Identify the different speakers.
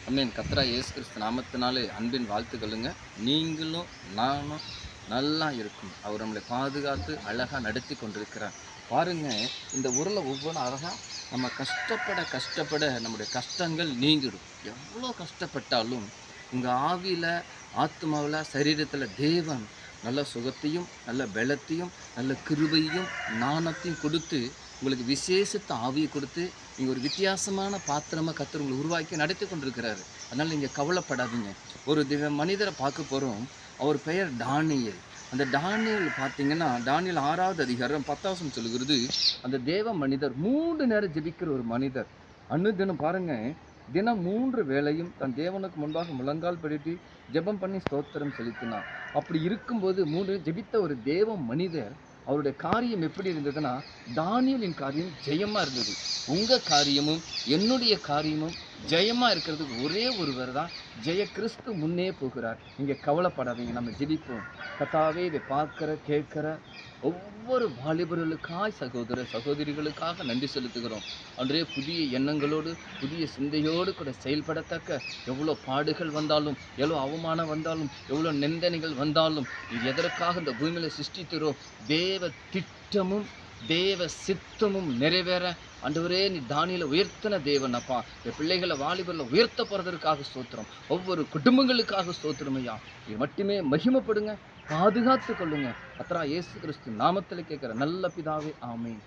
Speaker 1: அமேன். கர்த்தராகிய இயேசு கிறிஸ்து நாமத்தினாலே அன்பின் வாழ்த்துக்களுங்க. நீங்களும் நானும் நல்லா இருக்கும். அவர் நம்மளை பாதுகாத்து அழகாக நடத்தி கொண்டிருக்கிறார். பாருங்க, இந்த ஊரில் ஒவ்வொன்றும் அழகாக நம்ம கஷ்டப்பட நம்முடைய கஷ்டங்கள் நீங்கிடும். எவ்வளோ கஷ்டப்பட்டாலும் உங்கள் ஆவியில், ஆத்மாவில், சரீரத்தில் தேவன் நல்ல சுகத்தையும், நல்ல பலத்தையும், நல்ல கிருபையும், ஞானத்தையும் கொடுத்து உங்களுக்கு விசேஷத்த ஆவியை கொடுத்து நீங்கள் ஒரு வித்தியாசமான பாத்திரமாக கர்த்தர் உங்களை உருவாக்கி நடத்தி கொண்டிருக்கிறாரு. அதனால் நீங்கள் கவலைப்படாதீங்க. ஒரு மனிதரை பார்க்க போகிறோம். அவர் பெயர் தானியேல். அந்த தானியேல் பார்த்தீங்கன்னா, தானியேல் 6வது அதிகாரம் 10 சொல்லுகிறது, அந்த தேவ மனிதர் 3 நேரம் ஜெபிக்கிற ஒரு மனிதர். தினம் பாருங்க, தினம் 3 வேளையும் தன் தேவனுக்கு முன்பாக முழங்கால் படிட்டு ஜெபம் பண்ணி ஸ்தோத்திரம் செலுத்தினார். அப்படி இருக்கும்போது 3 ஜெபித்த ஒரு தேவ மனிதர், அவருடைய காரியம் எப்படி இருந்ததுன்னா, தானியேலின் காரியம் ஜெயமாக இருந்தது. உங்கள் காரியமும் என்னுடைய காரியமும் ஜெயமாக இருக்கிறதுக்கு ஒரே ஒருவர் தான் ஜெய கிறிஸ்து முன்னே போகிறார். நீங்கள் கவலைப்படாதீங்க, நம்ம ஜெபிப்போம். கர்த்தாவே, இதை பார்க்குற கேட்குற ஒவ்வொரு வாலிபர்களுக்காய் சகோதர சகோதரிகளுக்காக நன்றி செலுத்துகிறோம். அன்றே புதிய எண்ணங்களோடு புதிய சிந்தையோடு கூட செயல்படத்தக்க எவ்வளோ பாடுகள் வந்தாலும், எவ்வளோ அவமானம் வந்தாலும், எவ்வளோ நிந்தனைகள் வந்தாலும், இது எதற்காக இந்த பூமியில் சிருஷ்டிக்கிறோ தேவ திட்டமும் தேவ சித்தமும் நிறைவேற ஆண்டவரே, நீ தானியேலை உயர்த்தின தேவன் அப்பா. இந்த பிள்ளைகளை வாலிபர்களை உயர்த்த போறதற்காக ஸ்தோத்திரம். ஒவ்வொரு குடும்பங்களுக்காக ஸ்தோத்திரம் ஐயா. இது மட்டுமே மகிமைப்படுங்க, பாதுகாத்து கொள்ளுங்க. கர்த்தராகிய இயேசு கிறிஸ்து நாமத்தில் கேட்கிற நல்ல பிதாவே, ஆமென்.